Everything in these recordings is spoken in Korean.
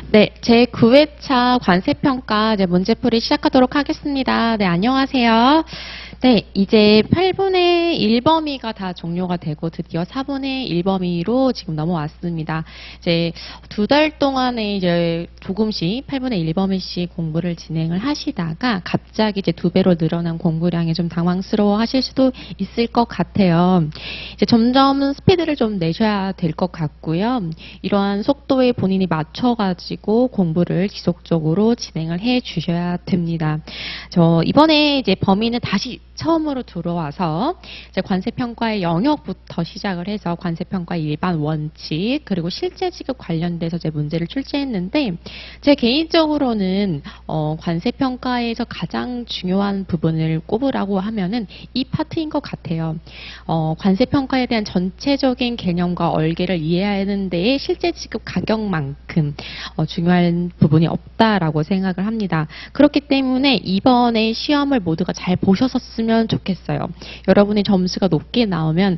네, 제 9회차 관세평가 이제 문제풀이 시작하도록 하겠습니다. 네, 안녕하세요. 네, 이제 8분의 1범위가 다 종료가 되고 드디어 4분의 1범위로 지금 넘어왔습니다. 이제 2달 동안에 이제 조금씩 8분의 1범위씩 공부를 진행을 하시다가 갑자기 이제 2배로 늘어난 공부량에 좀 당황스러워 하실 수도 있을 것 같아요. 이제 점점 스피드를 좀 내셔야 될 것 같고요. 이러한 속도에 본인이 맞춰가지고 공부를 지속적으로 진행을 해 주셔야 됩니다. 이번에 이제 범위는 다시 처음으로 들어와서 이제 관세평가의 영역부터 시작을 해서 관세평가의 일반 원칙 그리고 실제 지급 관련돼서 이제 문제를 출제했는데 제 개인적으로는 관세평가에서 가장 중요한 부분을 꼽으라고 하면은 이 파트인 것 같아요. 관세평가에 대한 전체적인 개념과 얼개를 이해하는 데에 실제 지급 가격만큼 중요한 부분이 없다라고 생각을 합니다. 그렇기 때문에 이번에 시험을 모두가 잘 보셨었으면 좋겠어요. 여러분이 점수가 높게 나오면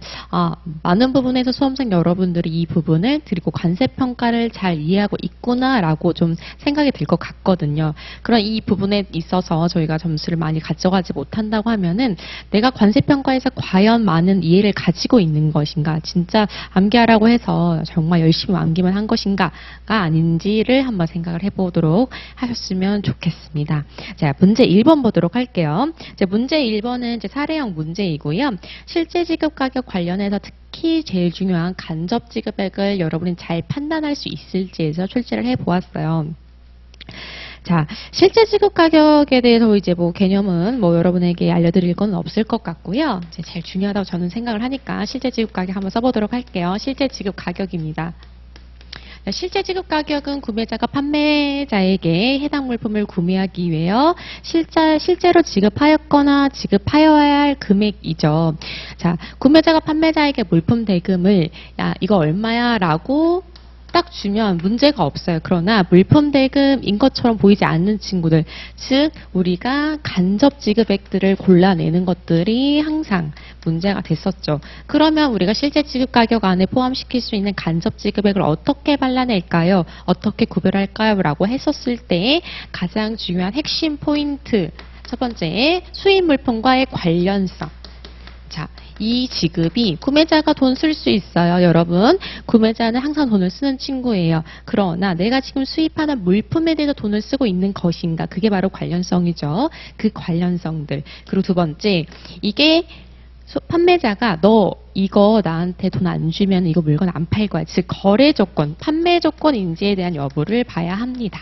많은 부분에서 수험생 여러분들이 이 부분을 그리고 관세평가를 잘 이해하고 있구나라고 좀 생각이 들 것 같거든요. 그런 이 부분에 있어서 저희가 점수를 많이 가져가지 못한다고 하면은 내가 관세평가에서 과연 많은 이해를 가지고 있는 것인가, 진짜 암기하라고 해서 정말 열심히 암기만 한 것인가가 아닌지를 한번 생각을 해보도록 하셨으면 좋겠습니다. 자, 문제 1번 보도록 할게요. 이제 문제 1번은 이제 사례형 문제이고요. 실제 지급 가격 관련해서 특히 제일 중요한 간접 지급액을 여러분이 잘 판단할 수 있을지에서 출제를 해보았어요. 자, 실제 지급 가격에 대해서 이제 개념은 여러분에게 알려드릴 건 없을 것 같고요. 이제 제일 중요하다고 저는 생각을 하니까 실제 지급 가격 한번 써보도록 할게요. 실제 지급 가격입니다. 실제 지급 가격은 구매자가 판매자에게 해당 물품을 구매하기 위해 실제로 지급하였거나 지급하여야 할 금액이죠. 자, 구매자가 판매자에게 물품 대금을 야, 이거 얼마야? 라고 딱 주면 문제가 없어요. 그러나 물품 대금인 것처럼 보이지 않는 친구들, 즉 우리가 간접 지급액들을 골라내는 것들이 항상 문제가 됐었죠. 그러면 우리가 실제 지급 가격 안에 포함시킬 수 있는 간접 지급액을 어떻게 발라낼까요? 어떻게 구별할까요? 라고 했었을 때 가장 중요한 핵심 포인트, 첫 번째 수입 물품과의 관련성. 자, 이 지급이 구매자가 돈 쓸 수 있어요. 여러분, 구매자는 항상 돈을 쓰는 친구예요. 그러나 내가 지금 수입하는 물품에 대해서 돈을 쓰고 있는 것인가, 그게 바로 관련성이죠. 그 관련성들. 그리고 두 번째, 이게 판매자가 너 이거 나한테 돈 안 주면 이거 물건 안 팔 거야. 즉 거래 조건, 판매 조건 인지에 대한 여부를 봐야 합니다.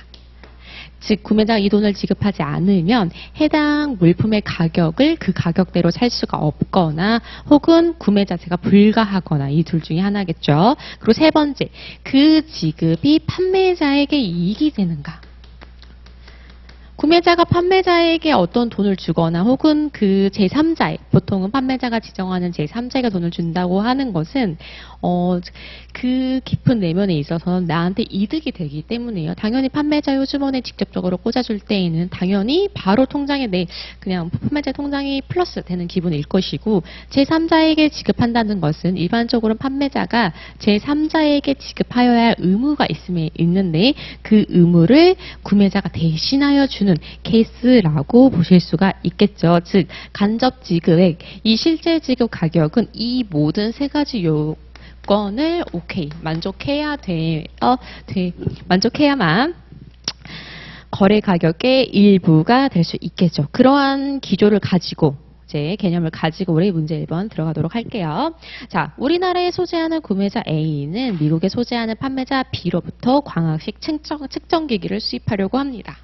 즉 구매자가 이 돈을 지급하지 않으면 해당 물품의 가격을 그 가격대로 살 수가 없거나 혹은 구매 자체가 불가하거나 이 둘 중에 하나겠죠. 그리고 세 번째, 그 지급이 판매자에게 이익이 되는가. 구매자가 판매자에게 어떤 돈을 주거나 혹은 그 제3자에, 보통은 판매자가 지정하는 제3자에게 돈을 준다고 하는 것은 그 깊은 내면에 있어서는 나한테 이득이 되기 때문이에요. 당연히 판매자 효주문에 직접적으로 꽂아줄 때에는 당연히 바로 통장에 그냥 판매자 통장이 플러스 되는 기분일 것이고, 제3자에게 지급한다는 것은 일반적으로 판매자가 제3자에게 지급하여야 할 의무가 있는데 그 의무를 구매자가 대신하여 주는 케이스라고 보실 수가 있겠죠. 즉 간접 지급액, 이 실제 지급 가격은 이 모든 세 가지 요건을 만족해야만 거래 가격의 일부가 될 수 있겠죠. 그러한 기조를 가지고 개념을 가지고 우리 문제 1번 들어가도록 할게요. 자, 우리나라에 소재하는 구매자 A는 미국에 소재하는 판매자 B로부터 광학식 측정기기를 수입하려고 합니다.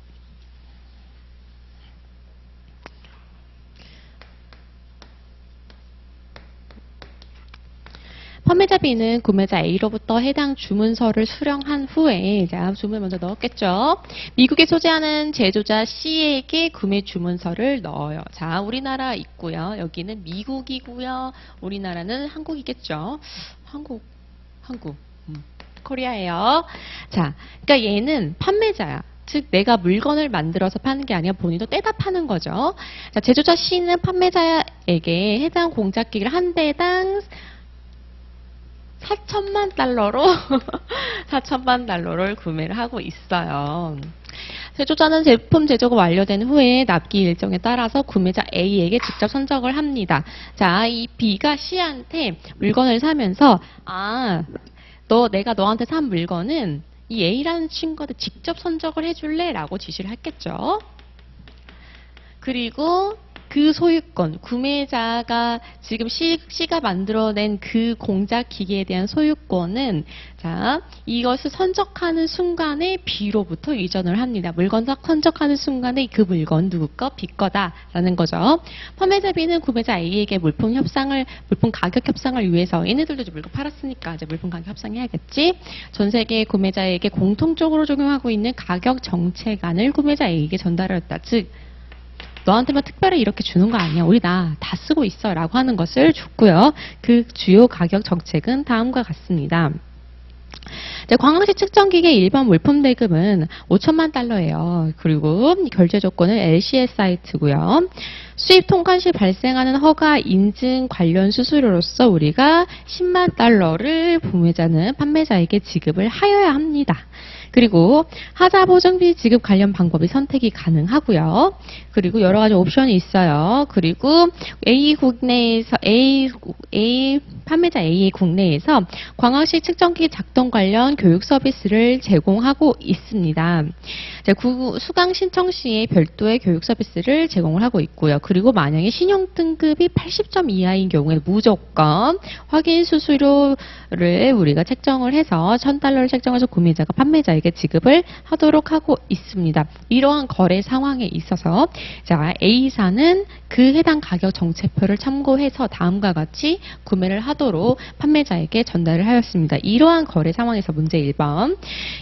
판매자 B는 구매자 A로부터 해당 주문서를 수령한 후에 주문을 먼저 넣었겠죠. 미국에 소재하는 제조자 C에게 구매 주문서를 넣어요. 자, 우리나라 있고요. 여기는 미국이고요. 우리나라는 한국이겠죠. 한국. 코리아예요. 자, 그러니까 얘는 판매자야. 즉 내가 물건을 만들어서 파는 게 아니라 본인도 떼다 파는 거죠. 자, 제조자 C는 판매자에게 해당 공작기를 한 대당 4천만 달러로 4천만 달러를 구매를 하고 있어요. 제조자는 제품 제조가 완료된 후에 납기 일정에 따라서 구매자 A에게 직접 선적을 합니다. 자, 이 B가 C한테 물건을 사면서 내가 너한테 산 물건은 이 A라는 친구한테 직접 선적을 해줄래? 라고 지시를 했겠죠. 그리고 그 소유권, 구매자가 지금 C가 만들어낸 그 공작 기계에 대한 소유권은 자, 이것을 선적하는 순간에 B로부터 이전을 합니다. 물건 선적하는 순간에 그 물건 누구 거? B 거다라는 거죠. 판매자 B는 구매자 A에게 물품 가격 협상을 위해서 얘네들도 이제 물건 팔았으니까 이제 물품 가격 협상해야겠지. 전 세계 구매자에게 공통적으로 적용하고 있는 가격 정책안을 구매자 A에게 전달하였다. 즉 너한테만 특별히 이렇게 주는 거 아니야. 우리 다 쓰고 있어. 라고 하는 것을 줬고요. 그 주요 가격 정책은 다음과 같습니다. 광학식 측정기계 일반 물품 대금은 5천만 달러예요. 그리고 결제 조건은 LCS 사이트고요. 수입 통관 시 발생하는 허가 인증 관련 수수료로서 우리가 10만 달러를 구매자는 판매자에게 지급을 하여야 합니다. 그리고 하자 보증비 지급 관련 방법이 선택이 가능하고요. 그리고 여러 가지 옵션이 있어요. 그리고 판매자 A의 국내에서 광학식 측정기 작동 관련 교육 서비스를 제공하고 있습니다. 수강 신청 시에 별도의 교육 서비스를 제공을 하고 있고요. 그리고 만약에 신용 등급이 80점 이하인 경우에 무조건 확인 수수료를 우리가 책정을 해서 1,000달러를 책정해서 구매자가 판매자에게 지급을 하도록 하고 있습니다. 이러한 거래 상황에 있어서 자, A사는 그 해당 가격 정책표를 참고해서 다음과 같이 구매를 하도록 판매자에게 전달을 하였습니다. 이러한 거래 상황에서 문제 1번.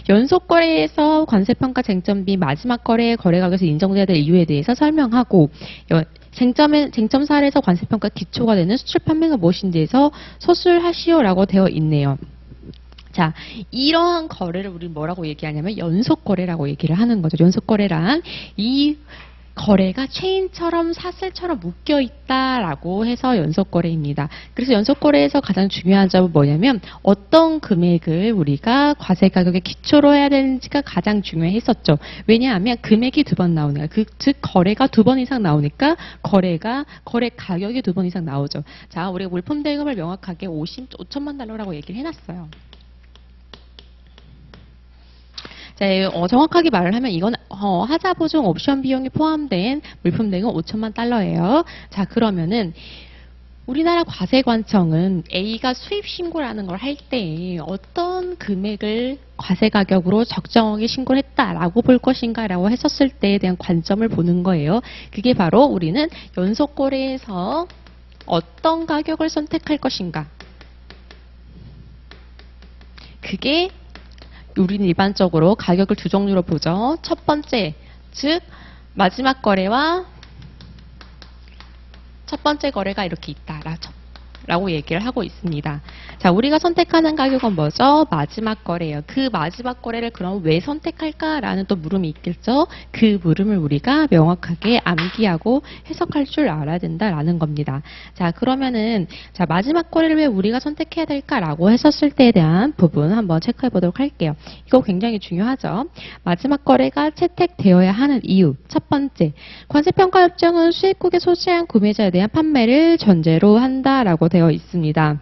연속 거래에서 관세평가 쟁점비 마지막 거래의 거래 가격에서 인정돼야 될 이유에 대해서 설명하고 쟁점 사례에서 관세평가 기초가 되는 수출 판매가 무엇인지에서 서술하시오라고 되어 있네요. 자, 이러한 거래를 우리 뭐라고 얘기하냐면 연속 거래라고 얘기를 하는 거죠. 연속 거래란 이 거래가 체인처럼 사슬처럼 묶여 있다라고 해서 연속 거래입니다. 그래서 연속 거래에서 가장 중요한 점은 뭐냐면 어떤 금액을 우리가 과세 가격의 기초로 해야 되는지가 가장 중요했었죠. 왜냐하면 금액이 2번 나오니까 즉 거래가 2번 이상 나오니까 거래 가격이 2번 이상 나오죠. 자, 우리가 물품 대금을 명확하게 5천만 달러라고 얘기를 해놨어요. 자, 정확하게 말을 하면 이건 하자 보증 옵션 비용이 포함된 물품 대금 5천만 달러예요. 자, 그러면은 우리나라 과세관청은 A가 수입 신고라는 걸 할 때 어떤 금액을 과세 가격으로 적정하게 신고를 했다라고 볼 것인가라고 했었을 때에 대한 관점을 보는 거예요. 그게 바로 우리는 연속 거래에서 어떤 가격을 선택할 것인가. 그게 우리는 일반적으로 가격을 두 종류로 보죠. 첫 번째, 즉 마지막 거래와 첫 번째 거래가 이렇게 있다라고 얘기를 하고 있습니다. 자, 우리가 선택하는 가격은 뭐죠? 마지막 거래예요. 그 마지막 거래를 그럼 왜 선택할까라는 또 물음이 있겠죠? 그 물음을 우리가 명확하게 암기하고 해석할 줄 알아야 된다라는 겁니다. 자, 그러면은 자, 마지막 거래를 왜 우리가 선택해야 될까라고 했었을 때에 대한 부분 한번 체크해 보도록 할게요. 이거 굉장히 중요하죠. 마지막 거래가 채택되어야 하는 이유. 첫 번째, 관세평가 협정은 수입국에 소재한 구매자에 대한 판매를 전제로 한다라고 되어 있습니다.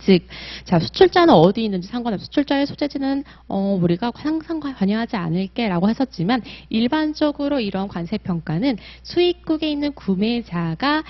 즉, 자, 수출자는 어디 있는지 상관없이 수출자의 소재지는 우리가 항상 관여하지 않을게라고 했었지만 일반적으로 이런 관세평가는 수입국에 있는 구매자가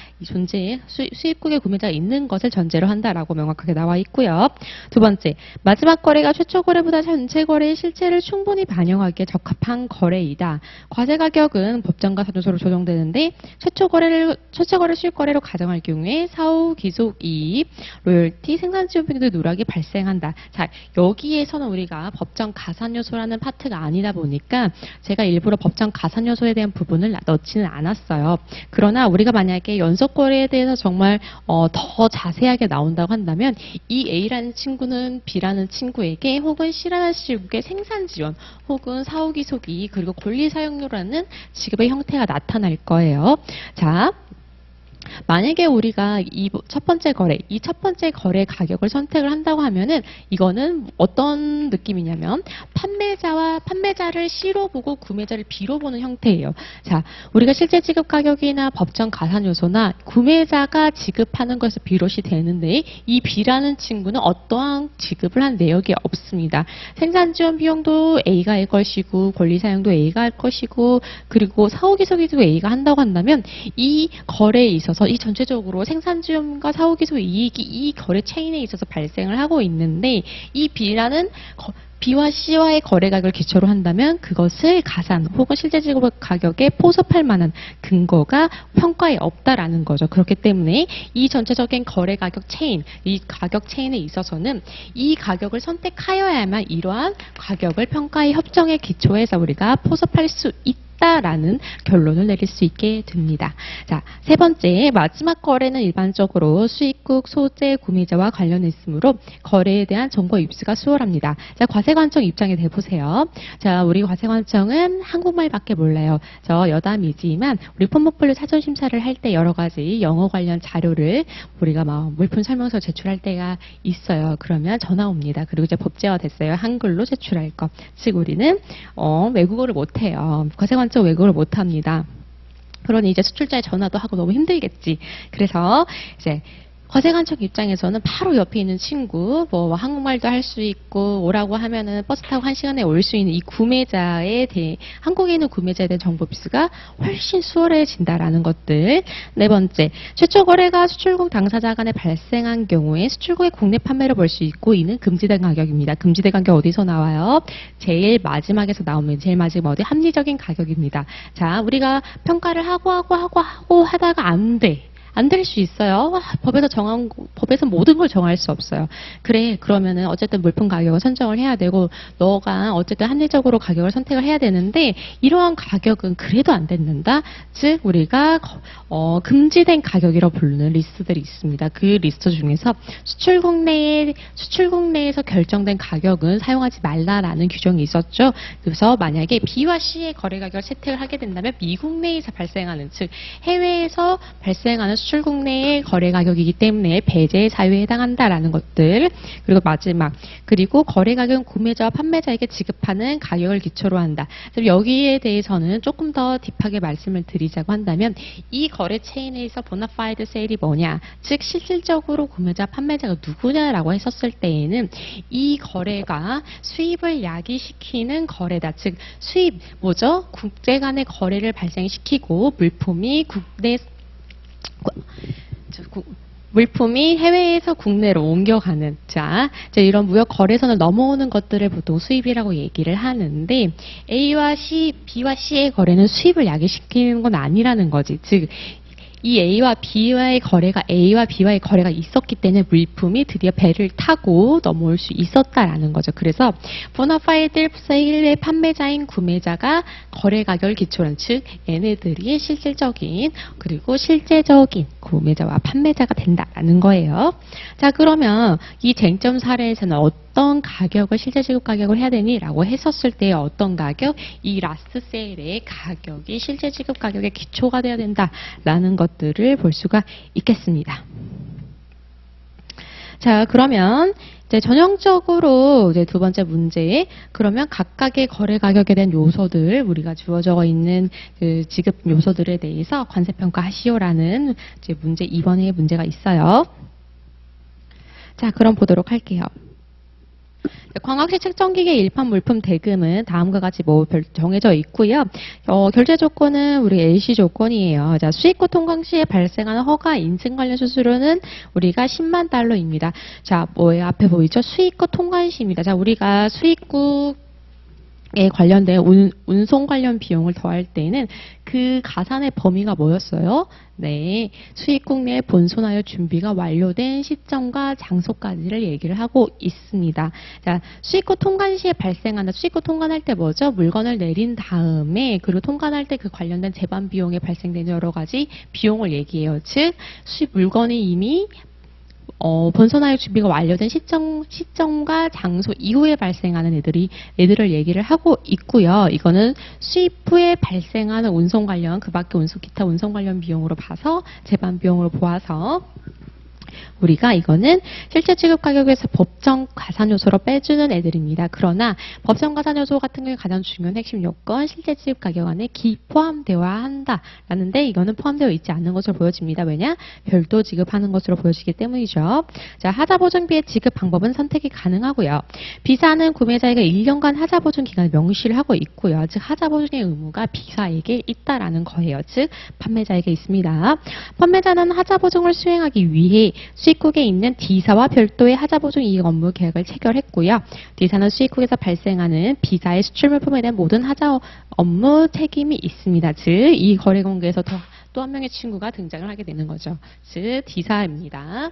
수입국의 구매자가 있는 것을 전제로 한다라고 명확하게 나와 있고요. 두 번째, 마지막 거래가 최초 거래보다 전체 거래의 실체를 충분히 반영하기에 적합한 거래이다. 과세 가격은 법정과 사조서로 조정되는데 최초 거래 수입 거래로 가정할 경우에 사후 기속 이익, 로열티, 생산 지원비 등 누락이 발생한다. 자, 여기에서는 우리가 법정 가산 요소라는 파트가 아니다 보니까 제가 일부러 법정 가산 요소에 대한 부분을 넣지는 않았어요. 그러나 우리가 만약에 연속 거래에 대해서 정말 더 자세하게 나온다고 한다면 이 A라는 친구는 B라는 친구에게 혹은 C라는 친구에게 생산 지원 혹은 사후 기속 이익 그리고 권리 사용료라는 지급의 형태가 나타날 거예요. 자, 만약에 우리가 이 첫 번째 거래, 이 첫 번째 거래 가격을 선택을 한다고 하면은 이거는 어떤 느낌이냐면 판매자를 C로 보고 구매자를 B로 보는 형태예요. 자, 우리가 실제 지급 가격이나 법정 가산 요소나 구매자가 지급하는 것에서 비롯이 되는데 이 B라는 친구는 어떠한 지급을 한 내역이 없습니다. 생산 지원 비용도 A가 할 것이고 권리 사용도 A가 할 것이고 그리고 사후기소기도 A가 한다고 한다면 이 거래에 있어서 이 전체적으로 생산 지원과 사후기소 이익이 이 거래 체인에 있어서 발생을 하고 있는데 이 B라는 B와 C와의 거래 가격을 기초로 한다면 그것을 가산 혹은 실제 지급 가격에 포섭할 만한 근거가 평가에 없다라는 거죠. 그렇기 때문에 이 전체적인 거래 가격 체인, 이 가격 체인에 있어서는 이 가격을 선택하여야만 이러한 가격을 평가의 협정에 기초해서 우리가 포섭할 수 있다라는 결론을 내릴 수 있게 됩니다. 자, 세 번째, 마지막 거래는 일반적으로 수입국 소재 구매자와 관련했으므로 거래에 대한 정보 입수가 수월합니다. 자, 과세관청 입장에 대보세요. 자, 우리 과세관청은 한국말밖에 몰라요. 저 여담이지만 우리 폼포폴리오 사전 심사를 할 때 여러 가지 영어 관련 자료를 우리가 막 물품 설명서 제출할 때가 있어요. 그러면 전화 옵니다. 그리고 이제 법제화 됐어요. 한글로 제출할 것. 즉 우리는 외국어를 못해요. 과세관청 외국어를 못합니다. 그러니 이제 수출자의 전화도 하고 너무 힘들겠지. 그래서 이제 과세관청 입장에서는 바로 옆에 있는 친구, 뭐 한국말도 할 수 있고 오라고 하면은 버스 타고 1시간에 올 수 있는 이 구매자에 대해 한국에 있는 구매자에 대한 정보 입수가 훨씬 수월해진다라는 것들. 네 번째, 최초 거래가 수출국 당사자 간에 발생한 경우에 수출국의 국내 판매로 볼 수 있고 이는 금지된 가격입니다. 금지된 가격 어디서 나와요? 제일 마지막에서 나오면 제일 마지막 어디? 합리적인 가격입니다. 자, 우리가 평가를 하고 하다가 안 돼. 안 될 수 있어요. 법에서 모든 걸 정할 수 없어요. 그래, 그러면은 어쨌든 물품 가격을 선정을 해야 되고, 너가 어쨌든 합리적으로 가격을 선택을 해야 되는데, 이러한 가격은 그래도 안 된다. 즉, 우리가, 금지된 가격이라고 부르는 리스트들이 있습니다. 그 리스트 중에서 수출국 내에서 결정된 가격은 사용하지 말라라는 규정이 있었죠. 그래서 만약에 B와 C의 거래 가격을 채택을 하게 된다면 미국 내에서 발생하는, 즉, 해외에서 발생하는 수출국 내의 거래 가격이기 때문에 배제 사유에 해당한다라는 것들. 그리고 마지막, 그리고 거래 가격은 구매자와 판매자에게 지급하는 가격을 기초로 한다. 여기에 대해서는 조금 더 딥하게 말씀을 드리자고 한다면 이 거래 체인에서 보나파이드 세일이 뭐냐, 즉 실질적으로 구매자 판매자가 누구냐라고 했었을 때에는 이 거래가 수입을 야기시키는 거래다. 즉 수입 뭐죠? 국제 간의 거래를 발생시키고 물품이 해외에서 국내로 옮겨가는, 자, 이런 무역 거래선을 넘어오는 것들을 보통 수입이라고 얘기를 하는데, A와 C, B와 C의 거래는 수입을 야기시키는 건 아니라는 거지. 즉, 이 A와 B와의 거래가 있었기 때문에 물품이 드디어 배를 타고 넘어올 수 있었다라는 거죠. 그래서 보나파이드 세일의 판매자인 구매자가 거래 가격을 기초로 한, 즉 얘네들이 실질적인 그리고 실제적인 구매자와 판매자가 된다라는 거예요. 자, 그러면 이 쟁점 사례에서는 어떤 가격을 실제 지급 가격을 해야 되니? 라고 했었을 때 어떤 가격? 이 라스트 세일의 가격이 실제 지급 가격의 기초가 되어야 된다라는 것들을 볼 수가 있겠습니다. 자, 그러면 이제 전형적으로 이제 두 번째 문제, 그러면 각각의 거래 가격에 대한 요소들, 우리가 주어져 있는 그 지급 요소들에 대해서 관세 평가하시오라는 이제 문제 2번의 문제가 있어요. 자, 그럼 보도록 할게요. 광학시 측정기계 일판 물품 대금은 다음과 같이 정해져 있고요. 결제 조건은 우리 LC 조건이에요. 자, 수입국 통관 시에 발생하는 허가 인증 관련 수수료는 우리가 10만 달러입니다. 자, 뭐예요? 앞에 보이죠? 수입국 통관 시입니다. 자, 우리가 수입국에 관련된 운송 관련 비용을 더할 때는 그 가산의 범위가 뭐였어요? 네, 수입국 내 본선하여 준비가 완료된 시점과 장소까지를 얘기를 하고 있습니다. 자, 수입국 통관 시에 발생하는, 수입국 통관할 때 뭐죠? 물건을 내린 다음에, 그리고 통관할 때 그 관련된 제반 비용에 발생되는 여러 가지 비용을 얘기해요. 즉, 물건이 이미 본선화의 준비가 완료된 시점과 장소 이후에 발생하는 애들을 얘기를 하고 있고요. 이거는 수입 후에 발생하는 운송 관련, 그 밖에 기타 운송 관련 비용으로 봐서, 제반 비용으로 보아서, 우리가 이거는 실제 지급 가격에서 법정 가산 요소로 빼주는 애들입니다. 그러나 법정 가산 요소 같은 경우에 가장 중요한 핵심 요건 실제 지급 가격 안에 포함되어야 한다라는데 이거는 포함되어 있지 않는 것으로 보여집니다. 왜냐? 별도 지급하는 것으로 보여지기 때문이죠. 자, 하자보증비의 지급 방법은 선택이 가능하고요. 비사는 구매자에게 1년간 하자보증 기간을 명시를 하고 있고요. 즉 하자보증의 의무가 비사에게 있다라는 거예요. 즉 판매자에게 있습니다. 판매자는 하자보증을 수행하기 위해 수입국에 있는 D사와 별도의 하자보증 이익 업무 계약을 체결했고요. D사는 수입국에서 발생하는 B사의 수출 물품에 대한 모든 하자 업무 책임이 있습니다. 즉, 이 거래 관계에서 또 한 명의 친구가 등장을 하게 되는 거죠. 즉, D사입니다.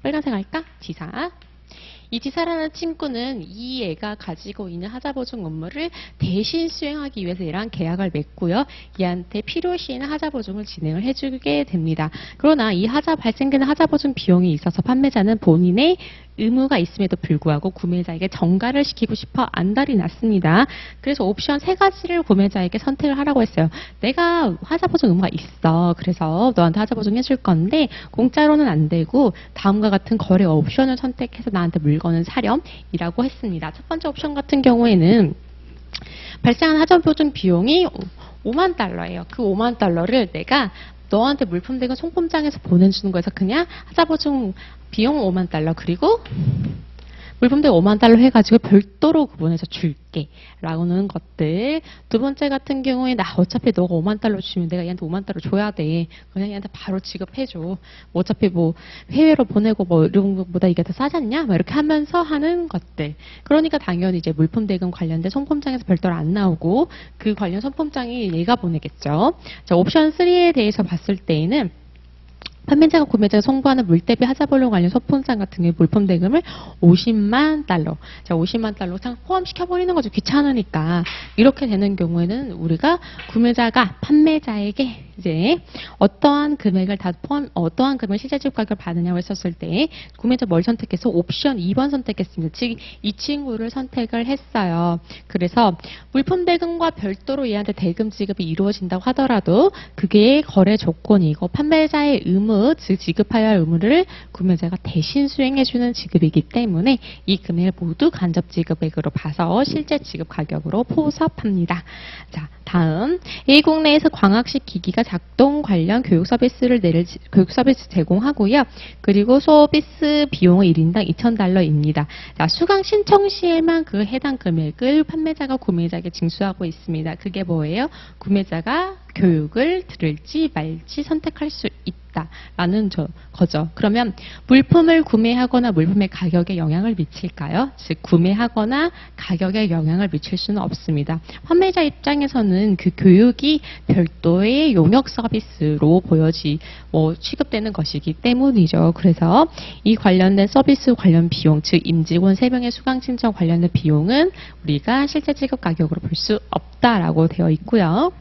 빨간색 할까? D사. 이 D사라는 친구는 이 애가 가지고 있는 하자보증 업무를 대신 수행하기 위해서 얘랑 계약을 맺고요. 얘한테 필요시에는 하자보증을 진행을 해주게 됩니다. 그러나 이 발생되는 하자보증 비용이 있어서 판매자는 본인의 의무가 있음에도 불구하고 구매자에게 전가를 시키고 싶어 안달이 났습니다. 그래서 옵션 3가지를 구매자에게 선택을 하라고 했어요. 내가 하자보증 의무가 있어. 그래서 너한테 하자보증 해줄 건데 공짜로는 안 되고 다음과 같은 거래 옵션을 선택해서 나한테 물건을 사렴이라고 했습니다. 첫 번째 옵션 같은 경우에는 발생한 하자보증 비용이 5만 달러예요. 그 5만 달러를 내가 너한테 물품 대금 송품장에서 보내주는 거에서 그냥 하자보증 비용 5만 달러 그리고 물품 대금 5만 달러 해가지고 별도로 구분해서 줄게 라는 것들. 두 번째 같은 경우에 나 어차피 너가 5만 달러 주면 내가 얘한테 5만 달러 줘야 돼. 그냥 얘한테 바로 지급해줘. 어차피 뭐 해외로 보내고 뭐 이런 것보다 이게 더 싸지 않냐? 뭐 이렇게 하면서 하는 것들. 그러니까 당연히 이제 물품 대금 관련된 송품장에서 별도로 안 나오고 그 관련 송품장이 얘가 보내겠죠. 자, 옵션 3에 대해서 봤을 때에는 판매자가 구매자가 송부하는 물대비 하자보증 관련 소품장 같은 경우에 물품 대금을 50만 달러. 자, 50만 달러 포함시켜버리는 거죠. 귀찮으니까. 이렇게 되는 경우에는 우리가 구매자가 판매자에게 이제 어떠한 금액을 어떠한 금액 실제 지급 가격을 받느냐고 했었을 때 구매자 뭘 선택해서 옵션 2번 선택했습니다. 즉, 이 친구를 선택을 했어요. 그래서 물품 대금과 별도로 얘한테 대금 지급이 이루어진다고 하더라도 그게 거래 조건이고 판매자의 의무, 즉 지급하여야 할 의무를 구매자가 대신 수행해주는 지급이기 때문에 이 금액을 모두 간접 지급액으로 봐서 실제 지급 가격으로 포섭합니다. 자, 다음 A국 내에서 광학식 기기가 작동 관련 교육 서비스 제공하고요. 그리고 서비스 비용은 1인당 2,000달러입니다. 자, 수강 신청 시에만 그 해당 금액을 판매자가 구매자에게 징수하고 있습니다. 그게 뭐예요? 구매자가 교육을 들을지 말지 선택할 수 있다라는 거죠. 그러면 물품을 구매하거나 물품의 가격에 영향을 미칠까요? 즉 구매하거나 가격에 영향을 미칠 수는 없습니다. 판매자 입장에서는 그 교육이 별도의 용역 서비스로 취급되는 것이기 때문이죠. 그래서 이 관련된 서비스 관련 비용, 즉 임직원 3명의 수강 신청 관련된 비용은 우리가 실제 지급 가격으로 볼 수 없다라고 되어 있고요.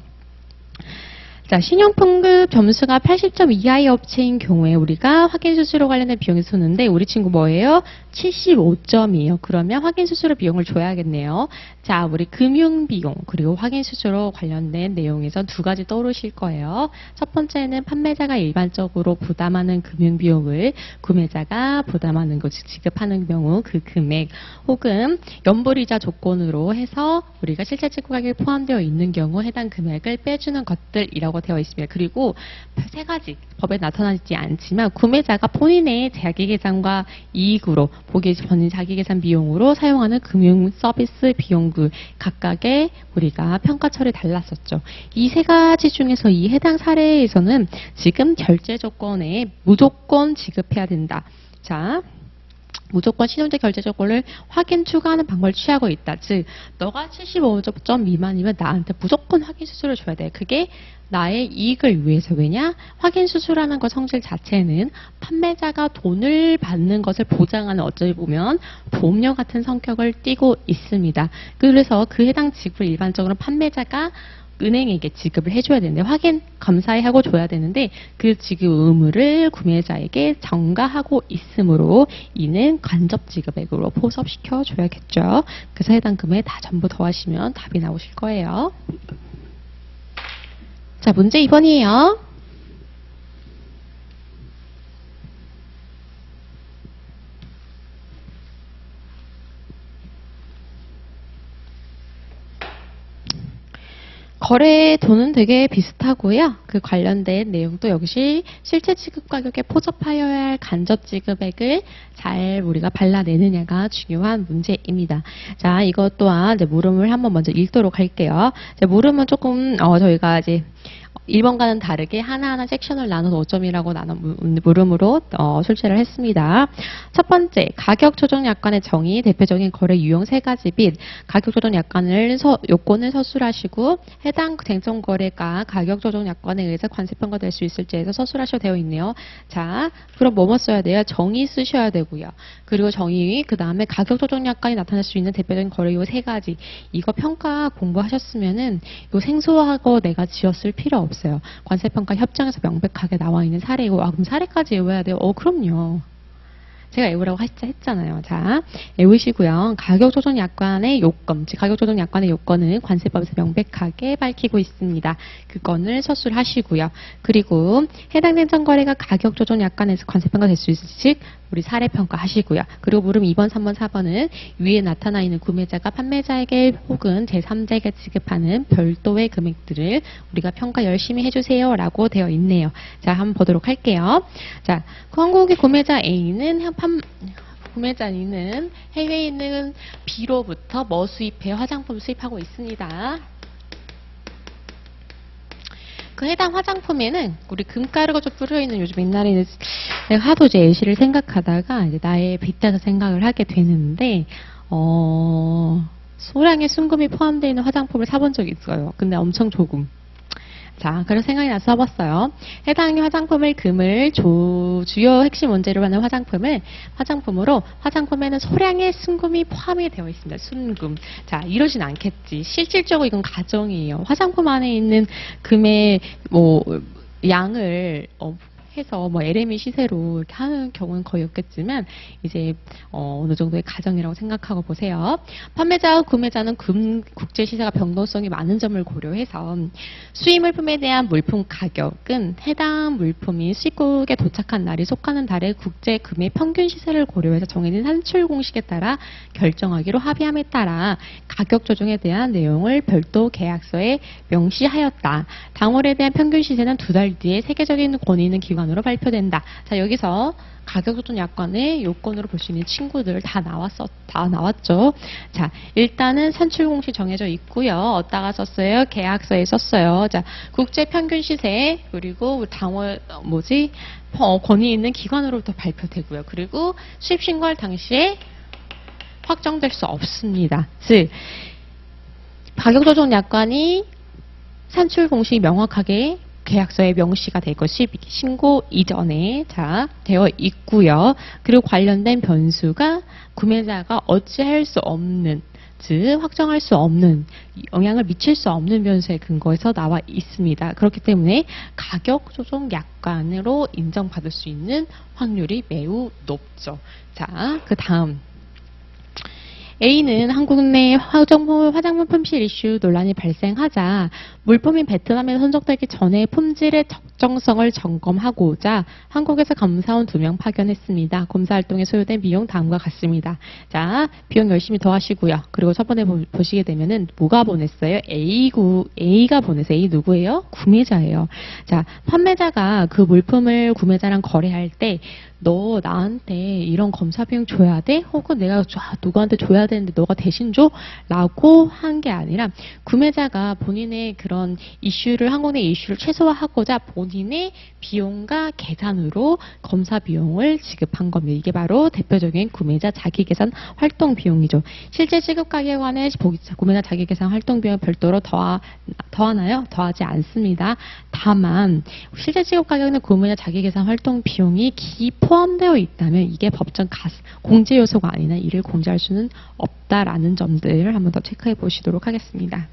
자, 신용등급 점수가 80점 이하의 업체인 경우에 우리가 확인수수료 관련된 비용이 쏘는데 우리 친구 뭐예요? 75점이에요. 그러면 확인수수료 비용을 줘야겠네요. 자, 우리 금융비용 그리고 확인수수료 관련된 내용에서 2가지 떠오르실 거예요. 첫 번째는 판매자가 일반적으로 부담하는 금융비용을 구매자가 부담하는 것, 즉 지급하는 경우 그 금액 혹은 연불이자 조건으로 해서 우리가 실제 지급 가격이 포함되어 있는 경우 해당 금액을 빼주는 것들이라고 되어 있습니다. 그리고 3가지 법에 나타나지 않지만 구매자가 본인의 자기계산과 이익으로 본인 자기계산 비용으로 사용하는 금융 서비스 비용들 각각의 우리가 평가처리 달랐었죠. 이 3가지 중에서 이 해당 사례에서는 지금 결제 조건에 무조건 지급해야 된다. 자, 무조건 신용제 결제 조건을 확인 추가하는 방법을 취하고 있다. 즉, 너가 75점 미만이면 나한테 무조건 확인 수수료를 줘야 돼. 그게 나의 이익을 위해서. 왜냐? 확인 수수라는 것 성질 자체는 판매자가 돈을 받는 것을 보장하는 어찌 보면 보험료 같은 성격을 띠고 있습니다. 그래서 그 해당 지급을 일반적으로 판매자가 은행에게 지급을 해줘야 되는데 확인 감사하고 줘야 되는데 그 지급 의무를 구매자에게 전가하고 있으므로 이는 간접 지급액으로 포섭시켜 줘야겠죠. 그래서 해당 금액 다 전부 더하시면 답이 나오실 거예요. 자, 문제 2번이에요. 거래 돈은 되게 비슷하고요. 그 관련된 내용도 역시 실제 지급 가격에 포섭하여야 할 간접 지급액을 잘 우리가 발라내느냐가 중요한 문제입니다. 자, 이것 또한 이제 물음을 한번 먼저 읽도록 할게요. 이제 물음은 조금 저희가 이제 1번과는 다르게 하나하나 섹션을 나눠서 5점이라고 나눠 물음으로 출제를 했습니다. 첫 번째, 가격 조정 약관의 정의, 대표적인 거래 유형 3가지 및 가격 조정 약관을 요건을 서술하시고 해당 쟁점 거래가 가격 조정 약관에 의해서 관세 평가될 수 있을지에서 서술하셔도 되어 있네요. 자, 그럼 뭐뭐 써야 돼요? 정의 쓰셔야 되고요. 그리고 정의, 그 다음에 가격 조정 약관이 나타날 수 있는 대표적인 거래 유형 3가지. 이거 평가 공부하셨으면은 요 생소하고 내가 지었을 필요 없어요. 관세평가 협정에서 명백하게 나와 있는 사례이고, 그럼 사례까지 외워야 돼요? 그럼요. 제가 외우라고 했잖아요. 자, 외우시고요. 가격 조정 약관의 요건, 즉 가격 조정 약관의 요건은 관세법에서 명백하게 밝히고 있습니다. 그 건을 서술하시고요. 그리고 해당 쟁점 거래가 가격 조정 약관에서 관세평가 될 수 있을지, 즉 우리 사례 평가하시고요. 그리고 물음 2번, 3번, 4번은 위에 나타나 있는 구매자가 판매자에게 혹은 제3자에게 지급하는 별도의 금액들을 우리가 평가 열심히 해주세요 라고 되어 있네요. 자, 한번 보도록 할게요. 자, 한국의 구매자 A는 구매자 A는 해외에 있는 B로부터 뭐 수입해요? 화장품 수입하고 있습니다. 그 해당 화장품에는 우리 금가루가 좀 뿌려있는, 요즘 옛날에는 내가 하도 이제 예시를 생각하다가 이제 나의 빗대서 생각을 하게 되는데 소량의 순금이 포함되어 있는 화장품을 사본 적이 있어요. 근데 엄청 조금. 자, 그래서 생각이 나서 써봤어요. 해당 화장품을 금을 주요 핵심 원재료로 하는 화장품으로 화장품에는 소량의 순금이 포함이 되어 있습니다. 순금. 자, 이러진 않겠지. 실질적으로 이건 가정이에요. 화장품 안에 있는 금의 양을 해서 LME 시세로 이렇게 하는 경우는 거의 없겠지만 이제 어느 정도의 가정이라고 생각하고 보세요. 판매자와 구매자는 금 국제 시세가 변동성이 많은 점을 고려해서 수입 물품에 대한 물품 가격은 해당 물품이 수입국에 도착한 날이 속하는 달의 국제 금의 평균 시세를 고려해서 정해진 산출 공식에 따라 결정하기로 합의함에 따라 가격 조정에 대한 내용을 별도 계약서에 명시하였다. 당월에 대한 평균 시세는 2달 뒤에 세계적인 권위 있는 기관으로 발표된다. 자, 여기서 가격 조정 약관의 요건으로 볼 수 있는 친구들 다 나왔죠. 자, 일단은 산출 공식 정해져 있고요. 어디다가 썼어요? 계약서에 썼어요. 자, 국제 평균 시세, 그리고 당월 권위 있는 기관으로부터 발표되고요. 그리고 수입 신고할 당시에 확정될 수 없습니다. 즉, 가격 조정 약관이 산출 공식이 명확하게 계약서에 명시가 되고 신고 이전에 되어 있고요. 그리고 관련된 변수가 구매자가 어찌할 수 없는, 즉 확정할 수 없는, 영향을 미칠 수 없는 변수에 근거해서 나와 있습니다. 그렇기 때문에 가격 조정 약관으로 인정받을 수 있는 확률이 매우 높죠. 자, 그 다음 A는 한국 내 화장품 품질 이슈 논란이 발생하자 물품이 베트남에 선적되기 전에 품질의 적정성을 점검하고자 한국에서 검사원 2명 파견했습니다. 검사 활동에 소요된 비용 다음과 같습니다. 자, 비용 열심히 더하시고요. 그리고 첫 번째 보시게 되면은 뭐가 보냈어요? A가 보냈어요. A 누구예요? 구매자예요. 자, 판매자가 그 물품을 구매자랑 거래할 때 너 나한테 이런 검사 비용 줘야 돼? 혹은 내가 누구한테 줘야 되는데 너가 대신 줘? 라고 한 게 아니라 구매자가 본인의 그런 한국 내 이슈를 최소화하고자 본인의 비용과 계산으로 검사 비용을 지급한 겁니다. 이게 바로 대표적인 구매자 자기계산 활동 비용이죠. 실제 지급 가격에 관해 구매자 자기계산 활동 비용 별도로 더하나요? 더하지 않습니다. 다만 실제 지급 가격에는 구매자 자기계산 활동 비용이 포함되어 있다면 이게 법정 공제 요소가 아니라 이를 공제할 수는 없다라는 점들을 한번 더 체크해 보시도록 하겠습니다.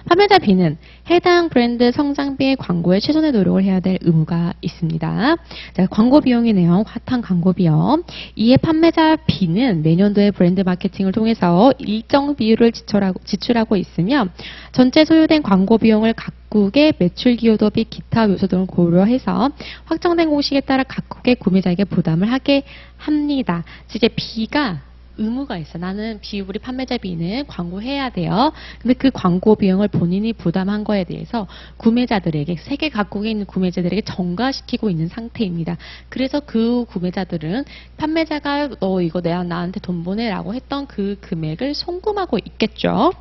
판매자 B는 해당 브랜드 성장비의 광고에 최선의 노력을 해야 될 의무가 있습니다. 자, 광고 비용이네요. 화탕 광고 비용. 이에 판매자 B는 매년도에 브랜드 마케팅을 통해서 일정 비율을 지출하고 있으며 전체 소요된 광고 비용을 각국의 매출 기여도 및 기타 요소 등을 고려해서 확정된 공식에 따라 각국의 구매자에게 부담을 하게 합니다. 이제 B가 의무가 있어. 나는 우리 판매자 B는 광고해야 돼요. 근데 그 광고 비용을 본인이 부담한 거에 대해서 구매자들에게, 세계 각국에 있는 구매자들에게 전가시키고 있는 상태입니다. 그래서 그 구매자들은 판매자가 너 이거 나한테 돈 보내라고 했던 그 금액을 송금하고 있겠죠.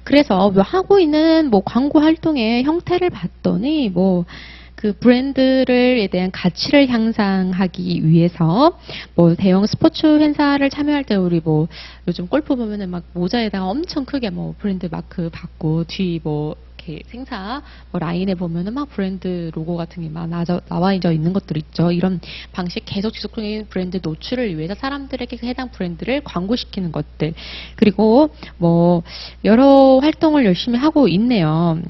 그래서 하고 있는 광고 활동의 형태를 봤더니 그 브랜드에 대한 가치를 향상하기 위해서 대형 스포츠 행사를 참여할 때 우리 요즘 골프 보면은 모자에다가 엄청 크게 브랜드 마크 받고 뒤 이렇게 생사 라인에 보면은 브랜드 로고 같은 게 나와 있는 것들 있죠. 이런 방식 계속 지속적인 브랜드 노출을 위해서 사람들에게 해당 브랜드를 광고시키는 것들, 그리고 여러 활동을 열심히 하고 있네요.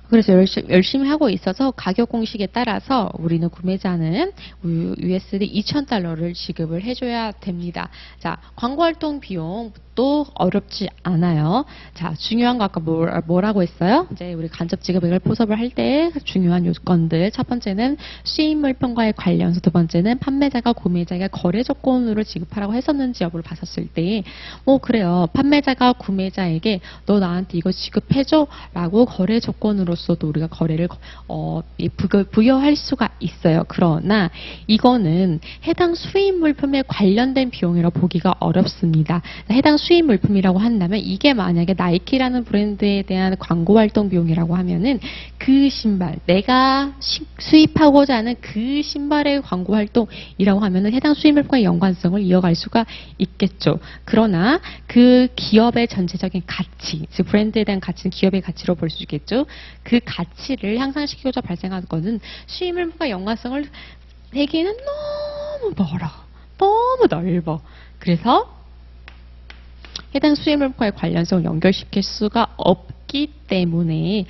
그래서 열심히 하고 있어서 가격 공식에 따라서 우리는 구매자는 USD 2,000달러를 지급을 해줘야 됩니다. 자, 광고 활동 비용도 어렵지 않아요. 자, 중요한 거 아까 뭐라고 했어요? 이제 우리 간접 지급액을 포섭을 할 때 중요한 요건들. 첫 번째는 수입 물품과의 관련서, 두 번째는 판매자가 구매자에게 거래 조건으로 지급하라고 했었는지 여부를 봤었을 때, 그래요. 판매자가 구매자에게 너 나한테 이거 지급해줘 라고 거래 조건으로서도 우리가 거래를 부여할 수가 있어요. 그러나 이거는 해당 수입 물품에 관련된 비용이라고 보기가 어렵습니다. 해당 수입 물품이라고 한다면 이게 만약에 나이키라는 브랜드에 대한 광고 활동 비용이라고 하면은 그 신발, 내가 수입하고자 하는 그 신발의 광고 활동이라고 하면은 해당 수입 물품과의 연관성을 이어갈 수가 있겠죠. 그러나 그 기업의 전체적인 가치, 즉 브랜드에 대한 가치는 기업의 가치로 볼 수 있겠죠. 그 가치를 향상시키고자 발생한 것은 수입 물품과 연관성을 내기에는 너무 멀어. 너무 넓어. 그래서 해당 수입 물품과의 관련성을 연결시킬 수가 없기 때문에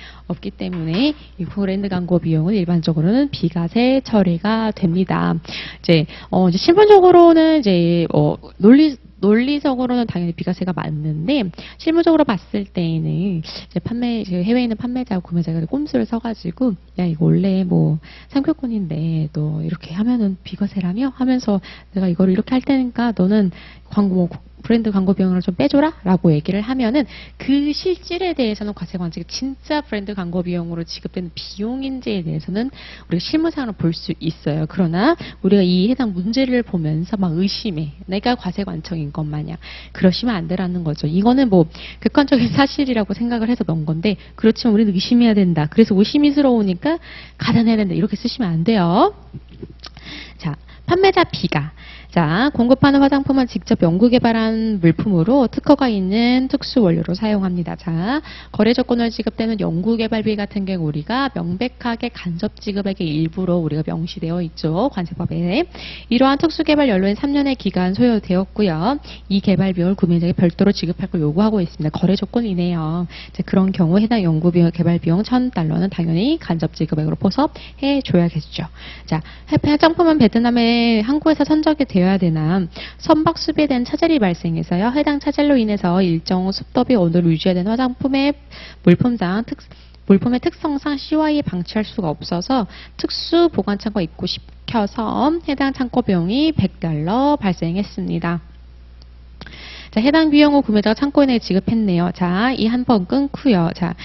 이 브랜드 광고 비용은 일반적으로는 비과세 처리가 됩니다. 이제 실무적으로는 논리적으로는 당연히 비과세가 맞는데 실무적으로 봤을 때에는 이제 해외에 있는 판매자와 구매자가 꼼수를 써가지고 야 이거 원래 상표권인데 너 이렇게 하면은 비과세라며 하면서 내가 이거를 이렇게 할 테니까 너는 브랜드 광고 비용을 좀 빼줘라 라고 얘기를 하면은 그 실질에 대해서는 과세 관직이 진짜 브랜드 광고 비용으로 지급되는 비용인지에 대해서는 우리가 실무상으로 볼 수 있어요. 그러나 우리가 이 해당 문제를 보면서 의심해. 내가 과세 관청인 것 마냥 그러시면 안 되라는 거죠. 이거는 객관적인 사실이라고 생각을 해서 넣은 건데 그렇지만 우리는 의심해야 된다. 그래서 의심스러우니까 가단해야 된다. 이렇게 쓰시면 안 돼요. 자, 판매자 B가 공급하는 화장품은 직접 연구 개발한 물품으로 특허가 있는 특수 원료로 사용합니다. 자, 거래 조건을 지급되는 연구 개발비 같은 경우 우리가 명백하게 간접 지급액의 일부로 우리가 명시되어 있죠. 관세법에. 이러한 특수 개발 연료는 3년의 기간 소요되었고요. 이 개발 비용을 구매자에게 별도로 지급할 걸 요구하고 있습니다. 거래 조건이네요. 자, 그런 경우 해당 연구 비용, 개발 비용 1,000달러는 당연히 간접 지급액으로 포섭해 줘야겠죠. 자, 화장품은 베트남에 한국에서 선적이 되어야 되나 선박 수비에 대한 차질이 발생해서요. 해당 차질로 인해서 일정 습도비 온도를 유지해야 되는 화장품의 물품의 특성상 CY에 방치할 수가 없어서 특수 보관 창고에 입고시켜서 해당 창고 비용이 100달러 발생했습니다. 자, 해당 비용을 구매자가 창고에 내에 지급했네요. 자, 이 한 번 끊고요. 자,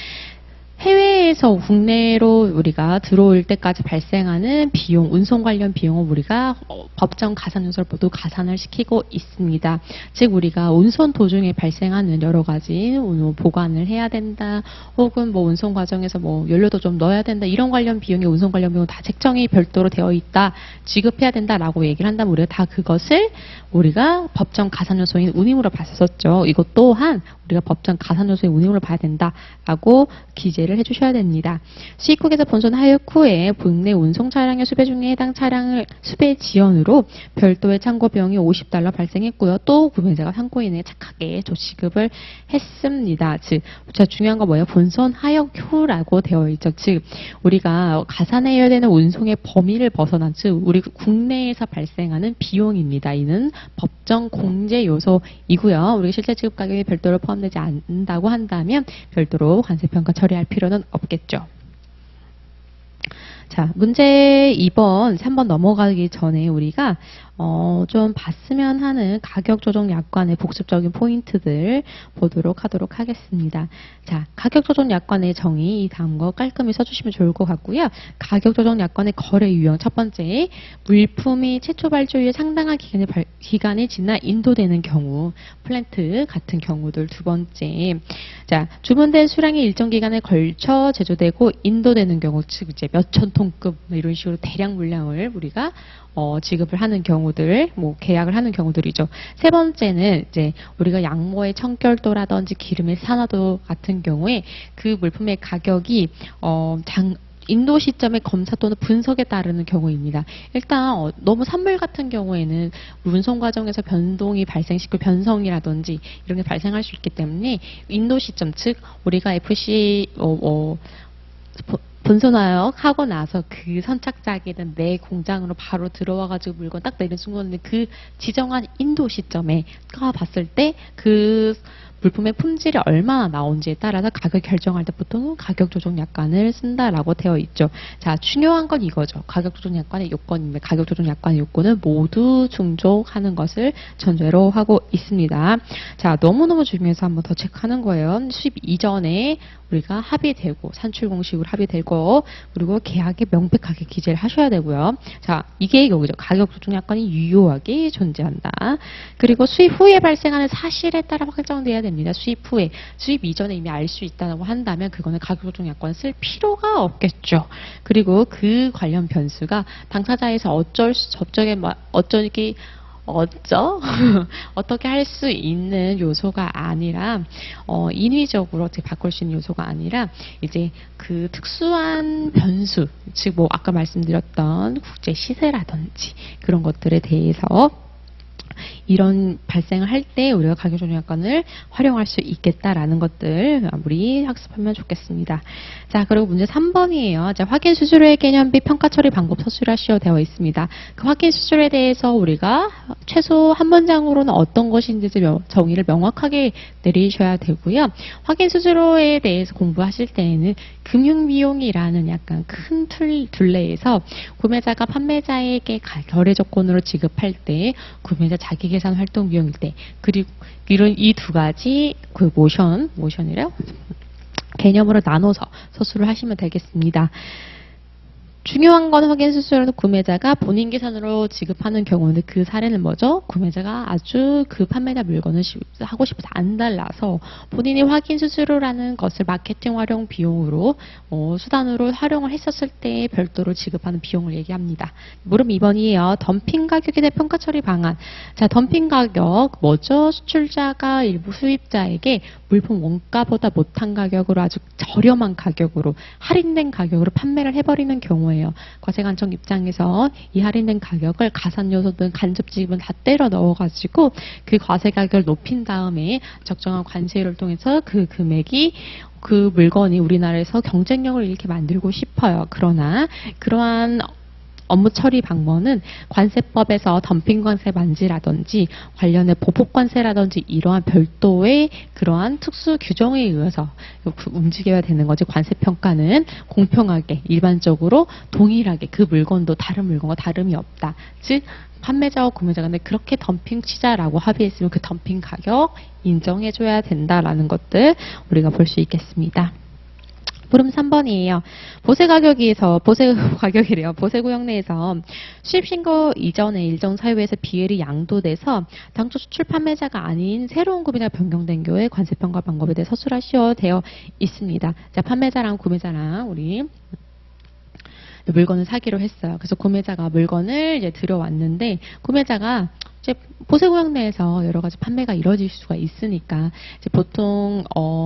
해외에서 국내로 우리가 들어올 때까지 발생하는 비용, 운송 관련 비용을 우리가 법정 가산 요소를 모두 가산을 시키고 있습니다. 즉 우리가 운송 도중에 발생하는 여러 가지 보관을 해야 된다, 혹은 운송 과정에서 연료도 좀 넣어야 된다, 이런 관련 비용이 운송 관련 비용 다 책정이 별도로 되어 있다, 지급해야 된다라고 얘기를 한다면 우리가 다 그것을 우리가 법정 가산 요소인 운임으로 봤었죠. 이것 또한 우리가 법정 가산 요소인 운임으로 봐야 된다라고 기재를 이해를 해주셔야 됩니다. 수입국에서 본선 하역 후에 국내 운송 차량의 수배 중에 해당 차량을 수배 지연으로 별도의 참고 비용이 $50 발생했고요. 또 구매자가 상고인에게 착하게 조치급을 했습니다. 즉, 중요한 건 뭐예요? 본선 하역 후라고 되어 있죠. 즉, 우리가 가산해야 되는 운송의 범위를 벗어난, 즉, 우리 국내에서 발생하는 비용입니다. 이는 법정 공제 요소이고요. 우리가 실제 지급 가격이 별도로 포함되지 않는다고 한다면 별도로 관세평가 처리할 필요는 없겠죠. 자, 문제 2번, 3번 넘어가기 전에 우리가 좀 봤으면 하는 가격 조정 약관의 복습적인 포인트들 보도록 하도록 하겠습니다. 자, 가격 조정 약관의 정의 이 다음 거 깔끔히 써주시면 좋을 것 같고요. 가격 조정 약관의 거래 유형 첫 번째, 물품이 최초 발주 이후에 상당한 기간이 지나 인도되는 경우, 플랜트 같은 경우들 두 번째, 자, 주문된 수량이 일정 기간에 걸쳐 제조되고 인도되는 경우, 즉 이제 몇천 톤급 이런 식으로 대량 물량을 우리가 지급을 하는 경우들, 계약을 하는 경우들이죠. 세 번째는 이제 우리가 양모의 청결도라든지 기름의 산화도 같은 경우에 그 물품의 가격이 인도 시점의 검사 또는 분석에 따르는 경우입니다. 일단 너무 산물 같은 경우에는 운송 과정에서 변동이 발생시킬 변성이라든지 이런 게 발생할 수 있기 때문에 인도 시점, 즉 우리가 FC 본선화역 하고 나서 그 선착장이든 내 공장으로 바로 들어와가지고 물건 딱 내리는 순간에 그 지정한 인도 시점에 봤을 때 그 물품의 품질이 얼마나 나온지에 따라서 가격 결정할 때 보통은 가격 조정 약관을 쓴다라고 되어 있죠. 자, 중요한 건 이거죠. 가격 조정 약관의 요건입니다. 가격 조정 약관의 요건을 모두 충족하는 것을 전제로 하고 있습니다. 자, 너무너무 중요해서 한번 더 체크하는 거예요. 수입 이전에 우리가 합의되고 산출 공식으로 합의되고 그리고 계약에 명백하게 기재를 하셔야 되고요. 자, 이게 여기죠. 가격 조정 약관이 유효하게 존재한다. 그리고 수입 후에 발생하는 사실에 따라 확정돼야 됩니다. 수입 후에, 수입 이전에 이미 알 수 있다고 한다면 그거는 가격 조정 약관을 쓸 필요가 없겠죠. 그리고 그 관련 변수가 당사자에서 어떻게 할 수 있는 요소가 아니라 인위적으로 어떻게 바꿀 수 있는 요소가 아니라 이제 그 특수한 변수, 즉 아까 말씀드렸던 국제 시세라든지 그런 것들에 대해서 이런 발생을 할 때 우리가 가격 조정 약관을 활용할 수 있겠다라는 것들 우리 학습하면 좋겠습니다. 자, 그리고 문제 3번이에요. 자, 확인 수수료의 개념 및 평가 처리 방법 서술하시오 되어 있습니다. 그 확인 수수료에 대해서 우리가 최소 한 문장으로는 어떤 것인지 정의를 명확하게 내리셔야 되고요. 확인 수수료에 대해서 공부하실 때에는 금융비용이라는 약간 큰 둘레에서 구매자가 판매자에게 거래 조건으로 지급할 때 구매자 자기 계산 활동 비용일 때 그리고 이런 이 두 가지 그 모션이래요. 개념으로 나눠서 서술을 하시면 되겠습니다. 중요한 건 확인 수수료는 구매자가 본인 계산으로 지급하는 경우는 그 사례는 뭐죠? 구매자가 아주 그 판매자 물건을 하고 싶어서 안 달라서 본인이 확인 수수료라는 것을 마케팅 활용 비용으로 수단으로 활용을 했었을 때 별도로 지급하는 비용을 얘기합니다. 물음 2번이에요. 덤핑 가격에 대한 평가 처리 방안. 자, 덤핑 가격 뭐죠? 수출자가 일부 수입자에게 물품 원가보다 못한 가격으로 아주 저렴한 가격으로 할인된 가격으로 판매를 해버리는 경우에요. 과세관청 입장에서 이 할인된 가격을 가산요소 등 간접 지급은 다 때려 넣어가지고 그 과세 가격을 높인 다음에 적정한 관세율을 통해서 그 금액이 그 물건이 우리나라에서 경쟁력을 이렇게 만들고 싶어요. 그러나 그러한 업무 처리 방법은 관세법에서 덤핑 관세 만지라든지 관련해 보복 관세라든지 이러한 별도의 그러한 특수 규정에 의해서 움직여야 되는 거지. 관세 평가는 공평하게 일반적으로 동일하게 그 물건도 다른 물건과 다름이 없다. 즉 판매자와 구매자가 근데 그렇게 덤핑 치자라고 합의했으면 그 덤핑 가격 인정해줘야 된다라는 것들 우리가 볼 수 있겠습니다. 물음 3번이에요. 보세 가격이래요. 보세 구역 내에서 수입 신고 이전에 일정 사유에서 비율이 양도돼서 당초 수출 판매자가 아닌 새로운 구매자가 변경된 경우에 관세 평가 방법에 대해 서술하시오 되어 있습니다. 자, 판매자랑 구매자랑 우리 물건을 사기로 했어요. 그래서 구매자가 물건을 이제 들여왔는데 구매자가 이제 보세구역 내에서 여러 가지 판매가 이루어질 수가 있으니까 이제 보통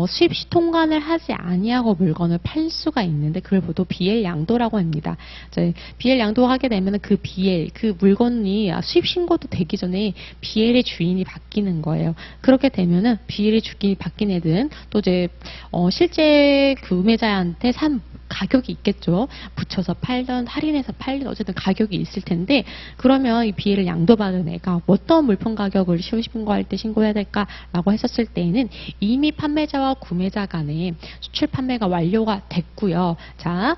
수입 시 통관을 하지 아니하고 물건을 팔 수가 있는데 그걸 보통 BL 양도라고 합니다. 이제 BL 양도하게 되면 그 BL 그 물건이 수입 신고도 되기 전에 BL의 주인이 바뀌는 거예요. 그렇게 되면은 BL의 주인이 바뀐 애들은 또 이제 실제 구매자한테 산 가격이 있겠죠. 붙여서 팔던 할인해서 팔던 어쨌든 가격이 있을 텐데 그러면 이 BL을 양도받은 애가 어떤 물품 가격을 신고할 때 신고해야 될까라고 했었을 때에는 이미 판매자와 구매자 간에 수출 판매가 완료가 됐고요. 자,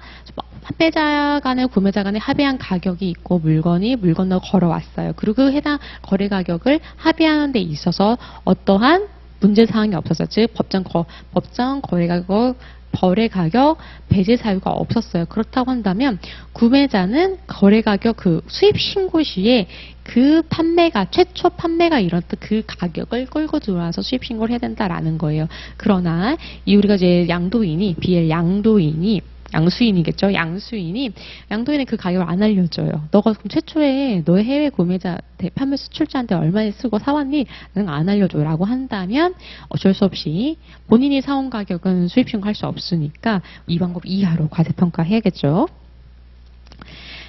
판매자 간에 구매자 간에 합의한 가격이 있고 물건을 걸어왔어요. 그리고 그 해당 거래 가격을 합의하는 데 있어서 어떠한 문제사항이 없었어요. 즉 법정 거래 가격 배제 사유가 없었어요. 그렇다고 한다면 구매자는 거래 가격 그 수입 신고 시에 그 최초 판매가 일어났던 그 가격을 끌고 들어와서 수입 신고를 해야 된다라는 거예요. 그러나 우리가 이제 BL 양수인이 그 가격을 안 알려줘요. 너가 그럼 최초에 너의 해외 구매자, 판매 수출자한테 얼마에 쓰고 사왔니? 는 안 알려줘라고 한다면 어쩔 수 없이 본인이 사온 가격은 수입 신고할 수 없으니까 이 방법 이하로 과세평가 해야겠죠.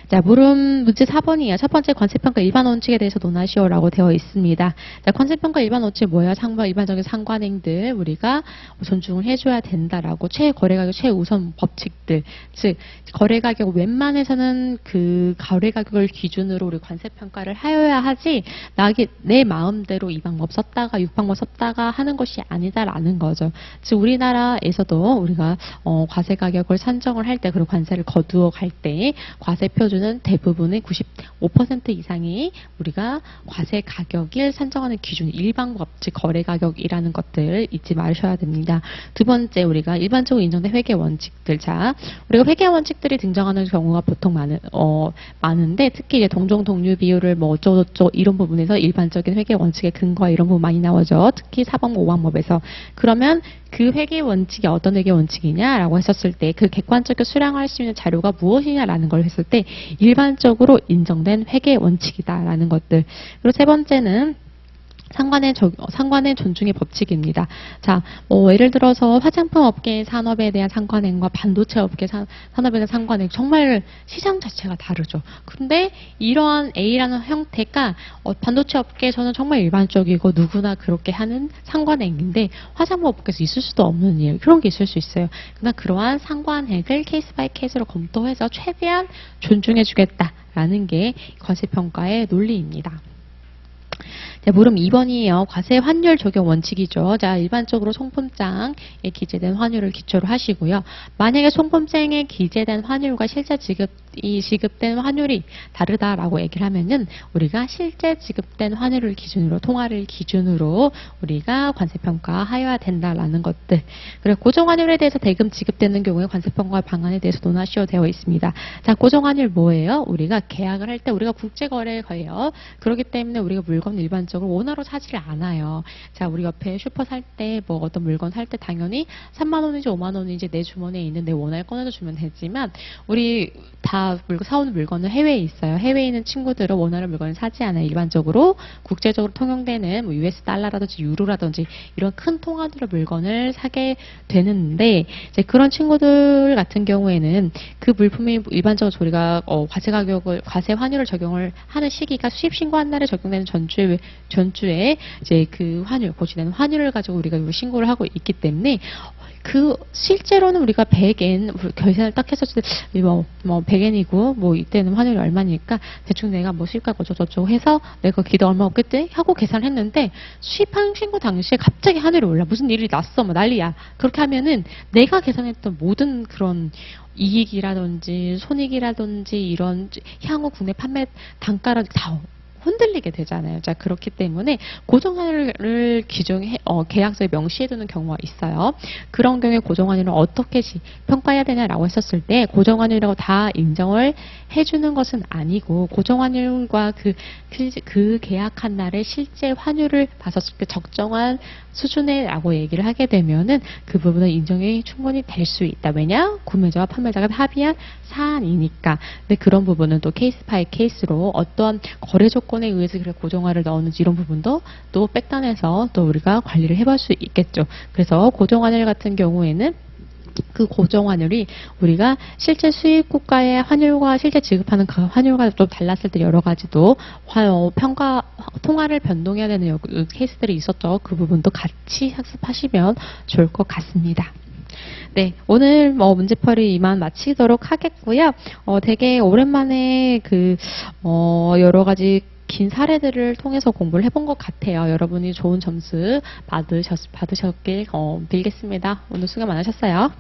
자, 문제 4번이에요. 첫 번째 관세평가 일반 원칙에 대해서 논하시오라고 되어 있습니다. 자, 관세평가 일반 원칙 뭐예요? 일반적인 상관행들 우리가 존중을 해줘야 된다라고 거래가격 최우선 법칙들. 즉, 거래가격 웬만해서는 그 거래가격을 기준으로 우리 관세평가를 하여야 하지 내 마음대로 이 방법 썼다가 6방법 썼다가 하는 것이 아니다라는 거죠. 즉, 우리나라에서도 우리가 과세가격을 산정을 할 때 그리고 관세를 거두어 갈 때 과세표준 는 대부분의 95% 이상이 우리가 과세 가격을 산정하는 기준 일반법, 즉 거래 가격이라는 것들 잊지 마셔야 됩니다. 두 번째 우리가 일반적으로 인정된 회계 원칙들. 자, 우리가 회계 원칙들이 등장하는 경우가 보통 많은데 특히 이제 동종 동류 비율을 뭐 어쩌고저쩌고 이런 부분에서 일반적인 회계 원칙의 근거 이런 부분 많이 나오죠. 특히 4번 5방법에서. 그러면 그 회계 원칙이 어떤 회계 원칙이냐라고 했었을 때 그 객관적으로 수량할 수 있는 자료가 무엇이냐라는 걸 했을 때 일반적으로 인정된 회계 원칙이다라는 것들. 그리고 세 번째는 상관의 존중의 법칙입니다. 자, 예를 들어서 화장품 업계 산업에 대한 상관행과 반도체 업계 산업에 대한 상관행 정말 시장 자체가 다르죠. 근데 이러한 A라는 형태가 반도체 업계에서는 정말 일반적이고 누구나 그렇게 하는 상관행인데 화장품 업계에서 있을 수도 없는 일 그런 게 있을 수 있어요. 그러나 그러한 상관행을 케이스 바이 케이스로 검토해서 최대한 존중해주겠다라는 게 과세평가의 논리입니다. 자, 물음 2번이에요. 과세 환율 적용 원칙이죠. 자, 일반적으로 송품장에 기재된 환율을 기초로 하시고요. 만약에 송품장에 기재된 환율과 실제 지급된 환율이 다르다라고 얘기를 하면은 우리가 실제 지급된 환율을 기준으로 통화를 기준으로 우리가 관세평가하여야 된다라는 것들. 그리고 고정환율에 대해서 대금 지급되는 경우에 관세평가 방안에 대해서 논하시오 되어 있습니다. 자, 고정환율 뭐예요? 우리가 계약을 할 때 우리가 국제거래예요. 그렇기 때문에 우리가 물건 일반적으로 원화로 사지를 않아요. 자, 우리 옆에 슈퍼 살 때 어떤 물건 살 때 당연히 3만 원인지 5만 원인지 내 주머니에 있는 내 원화를 꺼내서 주면 되지만 우리 다 사오는 물건은 해외에 있어요. 해외에 있는 친구들은 원화로 물건을 사지 않아요. 일반적으로 국제적으로 통용되는 US 달러라든지 유로라든지 이런 큰 통화들의 물건을 사게 되는데 이제 그런 친구들 같은 경우에는 그 물품이 일반적으로 우리가 과세 환율을 적용을 하는 시기가 수입 신고한 날에 적용되는 전주에 이제 그 환율, 고지되는 환율을 가지고 우리가 신고를 하고 있기 때문에 실제로는 우리가 100엔, 계산을 딱 했었을 때, 100엔이고, 이때는 환율이 얼마니까, 대충 내가 수입값 어쩌고저쩌고 해서, 내가 기대 얼마 없겠지? 하고 계산을 했는데, 수입한 신고 당시에 갑자기 하늘이 올라. 무슨 일이 났어. 난리야. 그렇게 하면은, 내가 계산했던 모든 그런, 이익이라든지, 손익이라든지, 이런, 향후 국내 판매 단가라든지 다 흔들리게 되잖아요. 자, 그렇기 때문에 고정환율을 계약서에 명시해두는 경우가 있어요. 그런 경우에 고정환율을 어떻게 평가해야 되냐라고 했었을 때 고정환율이라고 다 인정을 해주는 것은 아니고 고정환율과 그 계약한 날의 실제 환율을 봤었을 때 적정한 수준이라고 얘기를 하게 되면은 그 부분은 인정이 충분히 될 수 있다. 왜냐? 구매자와 판매자가 합의한 사안이니까. 근데 그런 부분은 또 케이스 바이 케이스로 어떠한 거래 조건 조건에 의해서 그렇게 고정화를 넣었는지 이런 부분도 또 백단에서 또 우리가 관리를 해볼 수 있겠죠. 그래서 고정환율 같은 경우에는 그 고정환율이 우리가 실제 수입 국가의 환율과 실제 지급하는 그 환율과 좀 달랐을 때 여러 가지도 평가 통화를 변동해야 되는 케이스들이 있었죠. 그 부분도 같이 학습하시면 좋을 것 같습니다. 네, 오늘 문제풀이 이만 마치도록 하겠고요. 되게 오랜만에 여러 가지 긴 사례들을 통해서 공부를 해본 것 같아요. 여러분이 좋은 점수 받으셨길 빌겠습니다. 오늘 수고 많으셨어요.